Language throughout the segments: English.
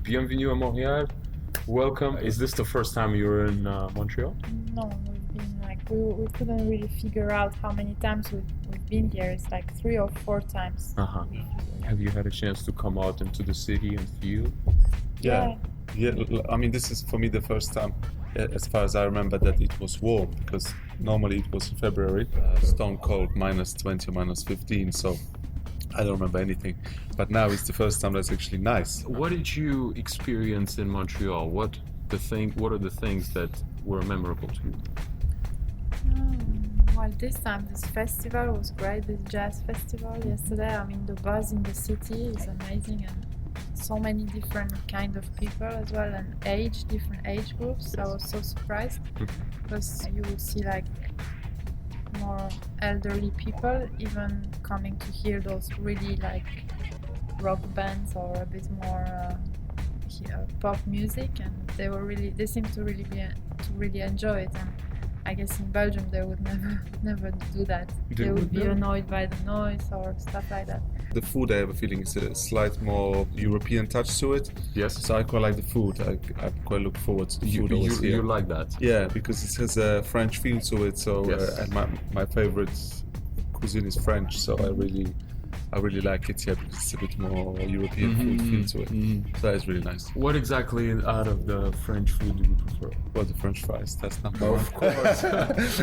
Bienvenue à Montréal. Welcome. Is this the first time you're in Montreal? No, we've been we couldn't really figure out how many times we've been here. It's like 3 or 4 times. Have you had a chance to come out into the city and feel? Yeah. I mean, this is for me the first time, as far as I remember, that it was warm, because normally it was in February, stone cold, -20 or -15. So I don't remember anything. But now it's the first time that's actually nice. What did you experience in Montreal? What are the things that were memorable to you? Well, this time this festival was great. This jazz festival yesterday. I mean, the buzz in the city is amazing, and so many different kind of people as well, and different age groups. I was so surprised because you would see like more elderly people even coming to hear those really like rock bands or a bit more pop music, and they seem to really enjoy it. And I guess in Belgium they would never do that. They would be annoyed by the noise or stuff like that. The food, I have a feeling, is a slight more European touch to it. Yes. So I quite like the food. I quite look forward to the food always here. You like that? Yeah, because it has a French feel to it. So Yes. and my favorite cuisine is French. So I really like it here because it's a bit more European food feel to it. So that is really nice. What exactly out of the French food do you prefer? Well, the French fries, that's number one. Of course.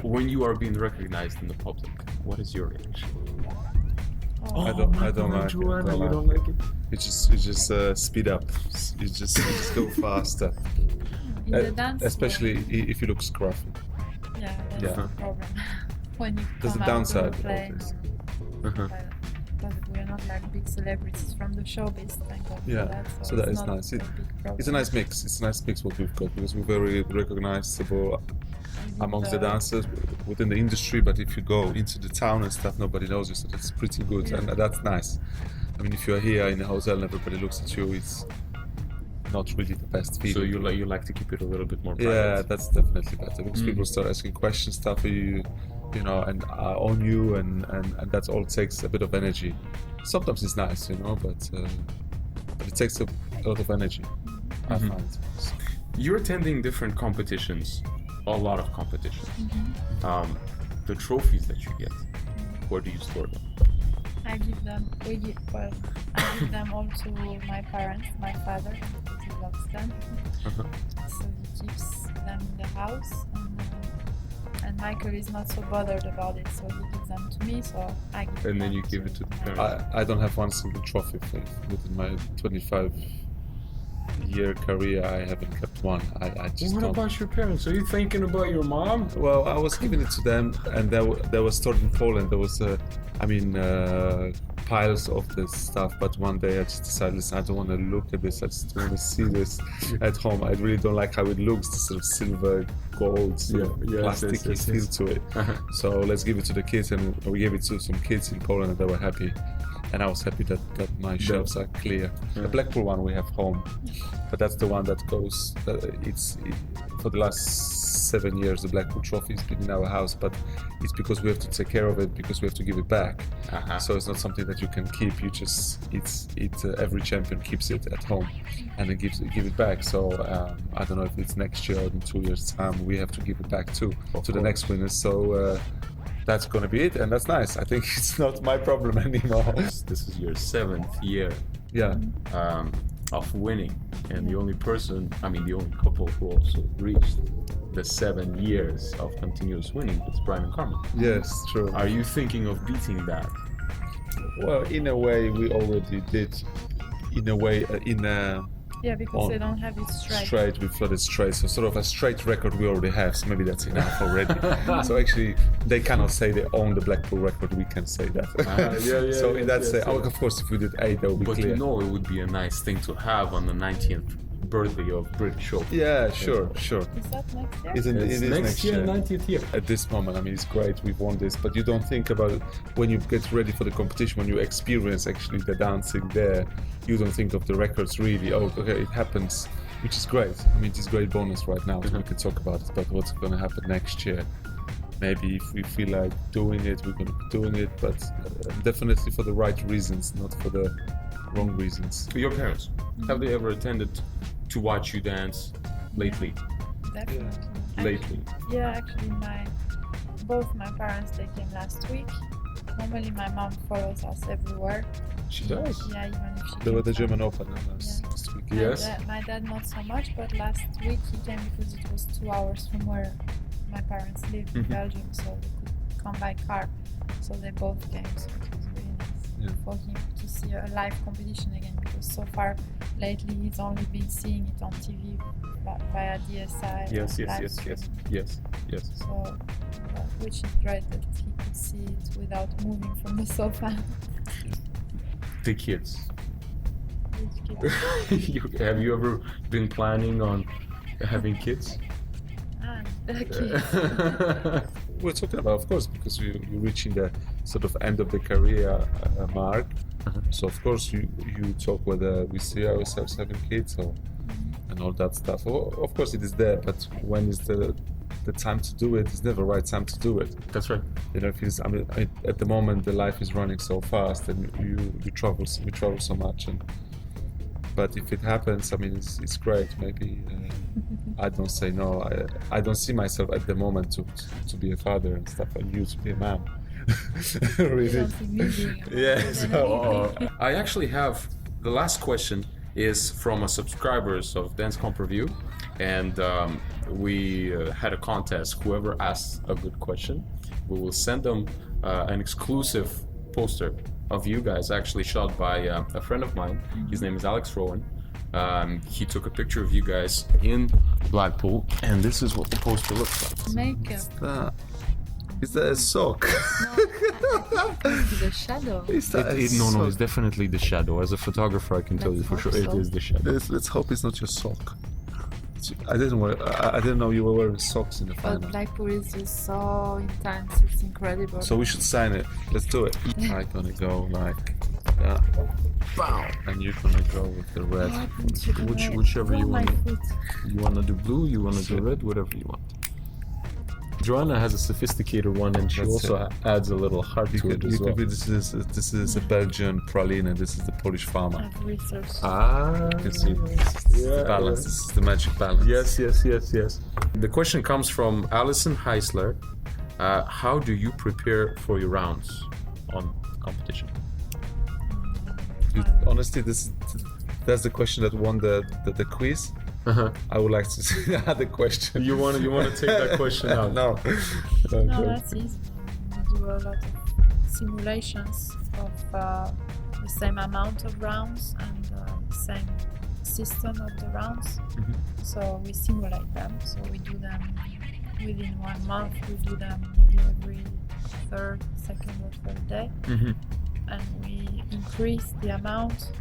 When you are being recognized in the public, what is your reaction? I don't like it. Joanna, you don't like it? You just speed up. You just go faster. In the dance, Especially if you look scruffy. yeah, that's Yeah. the problem. When you There's come a out downside and play, of this. but we're not like big celebrities from the showbiz, thank God for Yeah, that. so that it's is not nice. a big problem. It's a nice mix. It's a nice mix what we've got, because we're very recognizable amongst the dancers within the industry. But if you go into the town and stuff, nobody knows you, so that's pretty good, and that's nice. I mean, if you're here in a hotel and everybody looks at you, it's not really the best feeling. So you like to keep it a little bit more Yeah, private? that's definitely better, because people start asking questions, stuff you know, and on you, and that all takes a bit of energy. Sometimes it's nice, you know, but it takes a lot of energy, I find. So, You're attending different competitions, a lot of competitions. The trophies that you get, where do you store them? I give them all to my parents, my father, because he loves them. So he keeps them in the house, and Michael is not so bothered about it, so he gives them to me. So I give And then them you give it to the parents. I don't have one single trophy within my 25-year career. I haven't kept one. I just What don't. about your parents? Are you thinking about your mom? Well, I was giving it to them, and they were stored in Poland. There was piles of this stuff, but one day I just decided, listen, I don't want to look at this. I just want to see this at home. I really don't like how it looks, the sort of silver, gold, plasticky feel to it. So let's give it to the kids, and we gave it to some kids in Poland, and they were happy. And I was happy that my shelves are clear. The Blackpool one we have home, but that's the one that goes. For the last 7 years, the Blackpool trophy has been in our house, but it's because we have to take care of it, because we have to give it back. So it's not something that you can keep. You just every champion keeps it at home, and then give it back. So I don't know if it's next year or in 2 years' time, we have to give it back too to the next winners. So. That's going to be it, and that's nice. I think it's not my problem anymore. This is your 7th year of winning, and the only couple who also reached the 7 years of continuous winning is Brian and Carmen. Yes, true. Are you thinking of beating that? Well, in a way, we already did. In a way, because they don't have it straight. We flooded straight, so sort of a straight record we already have, so maybe that's enough already. So actually, they cannot say they own the Blackpool record, we can say that. So in that sense, of course, if we did 8, that would be clear. But you know, it would be a nice thing to have on the 90th birthday of British Show. Yeah, sure. Is that next year? It is next year, 90th year. At this moment, I mean, it's great, we've won this, but you don't think about it when you get ready for the competition, when you experience actually the dancing there, you don't think of the records really. Oh, okay, it happens, which is great. I mean, it's a great bonus right now, so we can talk about it, but what's going to happen next year? Maybe if we feel like doing it, we're going to be doing it, but definitely for the right reasons, not for the wrong reasons. Your parents, have they ever attended to watch you dance lately? Definitely. Lately? Actually, both my parents, they came last week. Normally my mom follows us everywhere. She does? Yeah, even if she They were the can't German Open last week. Yes. My dad not so much, but last week he came because it was 2 hours from where my parents live in Belgium, so we could come by car. So they both came, so it was really nice for him to see a live competition again, because so far lately he's only been seeing it on TV via DSI. Yes. So, which is great that he could see it without moving from the sofa. The kids. Which kids? Have you ever been planning on having kids? Kids. We're talking about, of course, because you're reaching the sort of end of the career mark. So of course you talk whether we see ourselves having kids and all that stuff. Of course it is there, but when is the time to do it? It's never the right time to do it. That's right. You know, at the moment the life is running so fast and we travel so much, but if it happens, I mean, it's great. Maybe I don't say no. I don't see myself at the moment to be a father and stuff, and you to be a man. Really? Yeah. So, I actually have the last question is from a subscribers of Dance Comp Review, and we had a contest. Whoever asks a good question, we will send them an exclusive poster of you guys, actually shot by a friend of mine. His name is Alex Rowan. He took a picture of you guys in Blackpool, and this is what the poster looks like. Makeup. Is that a sock? No, it's the shadow. No, it's definitely the shadow. As a photographer, I can tell you for sure it is the shadow. Let's hope it's not your sock. I didn't know you were wearing socks in the final. But Blackpool is just so intense, it's incredible. So we should sign it. Let's do it. I'm gonna go like that. Bow. And you're gonna go with the red. Whichever you want. You wanna do blue, you wanna do red, whatever you want. Joanna has a sophisticated one, and she also adds a little heart to it as well. This is a Belgian praline, and this is the Polish farmer. I've researched. You can see this is the balance. This is the magic balance. Yes. The question comes from Alison Heisler. How do you prepare for your rounds on competition? Honestly, that's the question that won the quiz. I would like to see the question. You want to take that question out? No, that's easy. We do a lot of simulations of the same amount of rounds and the same system of the rounds. So we simulate them. So we do them within 1 month. We do them maybe every second or third day, and we increase the amount.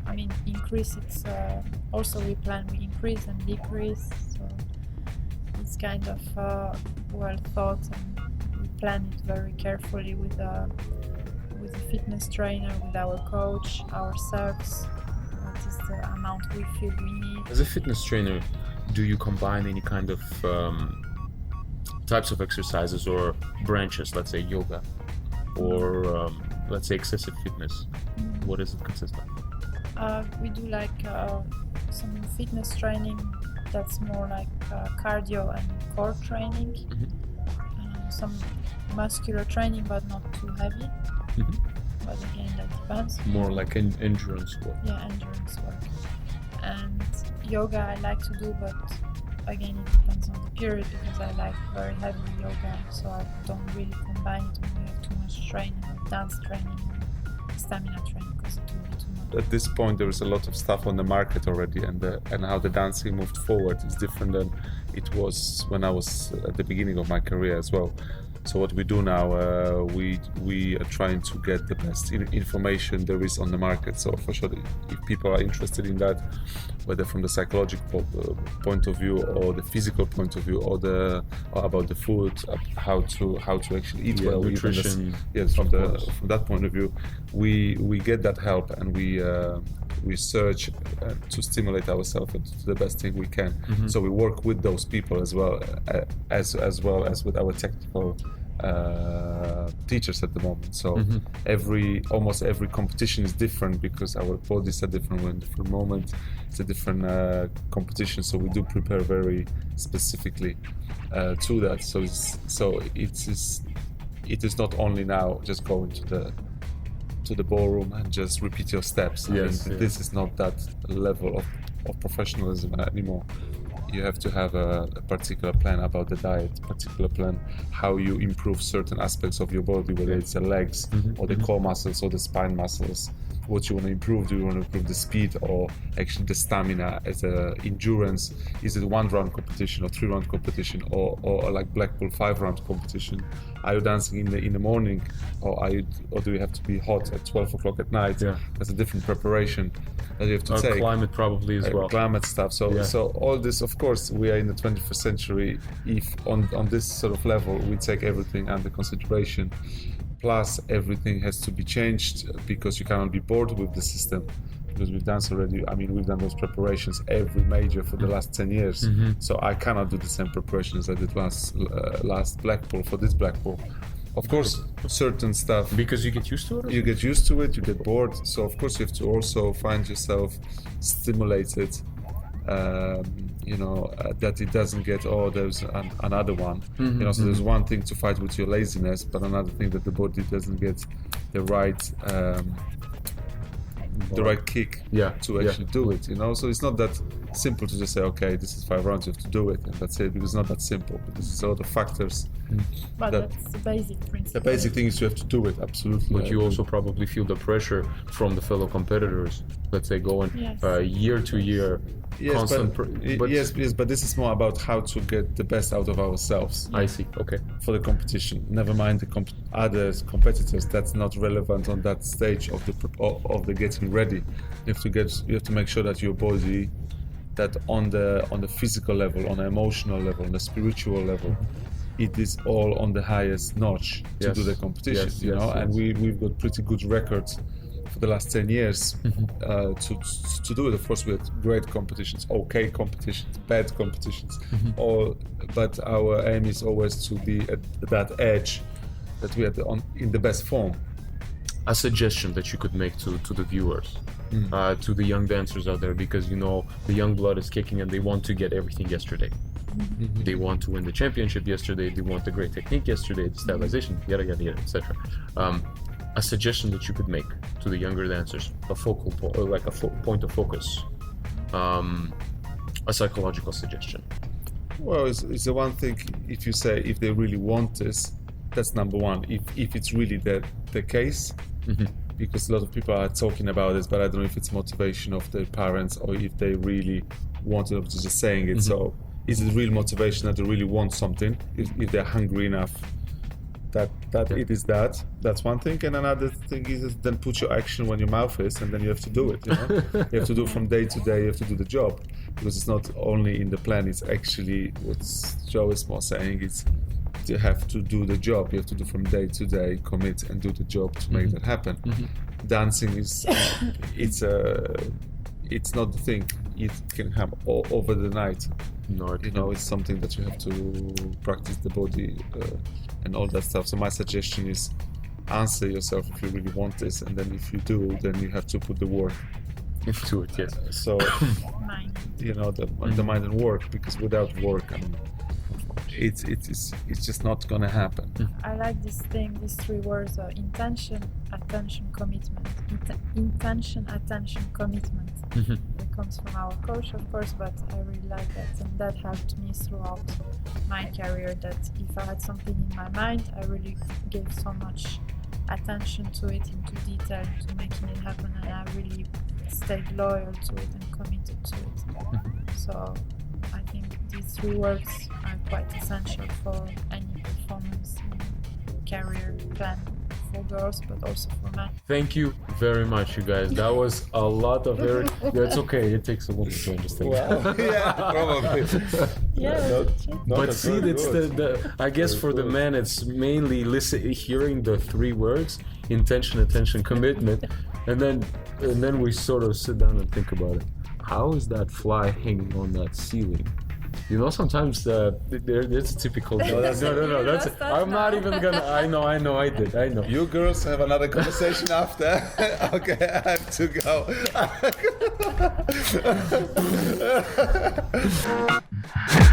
I mean, increase it's also we increase and decrease, so it's kind of well thought, and we plan it very carefully with the fitness trainer, with our coach, ourselves. What is the amount we feel we need? As a fitness trainer, do you combine any kind of types of exercises or branches, let's say yoga, or let's say excessive fitness? What does it consist of? We do like some fitness training that's more like cardio and core training, some muscular training but not too heavy, but again that depends. More like endurance work. Yeah, endurance work. And yoga I like to do, but again it depends on the period, because I like very heavy yoga, so I don't really combine it when we have too much training, like dance training and stamina training, because it will be too much. At this point, there is a lot of stuff on the market already, and how the dancing moved forward is different than it was when I was at the beginning of my career as well. So what we do now, we are trying to get the best information there is on the market. So for sure, if people are interested in that, whether from the psychological point of view or the physical point of view, or about the food, how to actually eat well, nutrition. From that point of view, we get that help, and we search to stimulate ourselves and to do the best thing we can. So we work with those people as well as with our technical teachers at the moment. So almost every competition is different because our bodies are different. We're in different moments. It's a different competition. So we do prepare very specifically to that. So it is not only now just going to the ballroom and just repeat your steps. This is not that level of professionalism anymore. You have to have a particular plan about the diet, particular plan how you improve certain aspects of your body, whether it's the legs or the core muscles or the spine muscles. What you want to improve? Do you want to improve the speed or actually the stamina as a endurance? Is it 1-round competition or 3-round competition or like Blackpool 5-round competition? Are you dancing in the morning or do you have to be hot at 12 o'clock at night? That's a different preparation that you have to take. Climate probably as well. Climate stuff. So all this, of course, we are in the 21st century. If on this sort of level we take everything under consideration, plus everything has to be changed because you cannot be bored with the system. Because we've done already, I mean, we've done those preparations every major for the last 10 years. So I cannot do the same preparations I did last Blackpool for this Blackpool. Of course, certain stuff. Because you get used to it? You get used to it, you get bored. So of course you have to also find yourself stimulated, that it doesn't get, there's another one. So there's one thing to fight with your laziness, but another thing that the body doesn't get the right kick to actually do it. So it's not that simple to just say, okay, this is 5 rounds, you have to do it, and that's it, because it's not that simple, because it's a lot of factors. But that's the basic principle. The basic thing is you have to do it, absolutely. But you also probably feel the pressure from the fellow competitors, let's say going year to year. But this is more about how to get the best out of ourselves. I see. Okay. For the competition, never mind the other competitors. That's not relevant on that stage of the getting ready. You have to make sure that your body, that on the physical level, on the emotional level, on the spiritual level, it is all on the highest notch to do the competition. And we've got pretty good records for the last 10 years to do it. Of course, we had great competitions, okay competitions, bad competitions, but our aim is always to be at that edge that we are in the best form. A suggestion that you could make to the viewers, to the young dancers out there, because the young blood is kicking and they want to get everything yesterday. They want to win the championship yesterday, they want the great technique yesterday, the stylization, yada yada yada, etc. A suggestion that you could make to the younger dancers, a focal point, or like a point of focus, a psychological suggestion. Well, it's the one thing, if you say if they really want this, that's number one. If it's really the case, because a lot of people are talking about this, but I don't know if it's motivation of their parents or if they really want it, just saying it. So is it real motivation that they really want something? If they're hungry enough, that it is that's one thing. And another thing is then put your action when your mouth is, and then you have to do it. You have to do from day to day. You have to do the job, because it's not only in the plan. It's actually what Joe is more saying. It's you have to do the job. You have to do from day to day, commit and do the job to make that happen. Dancing is it's not the thing. It can happen over the night. No, it's something that you have to practice the body and all that stuff. So my suggestion is answer yourself if you really want this, and then if you do, then you have to put the work into it. Yes. So the mind and work, because without work, it's just not gonna happen. I like this thing, these 3 words: intention, attention, commitment. Intention, attention, commitment. It comes from our coach, of course, but I really like that, and that helped me throughout my career. That if I had something in my mind, I really gave so much attention to it, into detail, to making it happen, and I really stayed loyal to it and committed to it. So I think these 3 words are quite essential for any performance career plan for girls, but also for men. Thank you very much, you guys. That was a lot of very. It's okay. It takes a woman to understand. Wow. Yeah, probably. But see, it's the I guess for the man, it's mainly hearing the 3 words: intention, attention, commitment, and then we sort of sit down and think about it. How is that fly hanging on that ceiling You know, sometimes there's a typical. No, that's no. That's. lost us I'm not now. even gonna. I know. I did. I know. You girls have another conversation after. Okay, I have to go.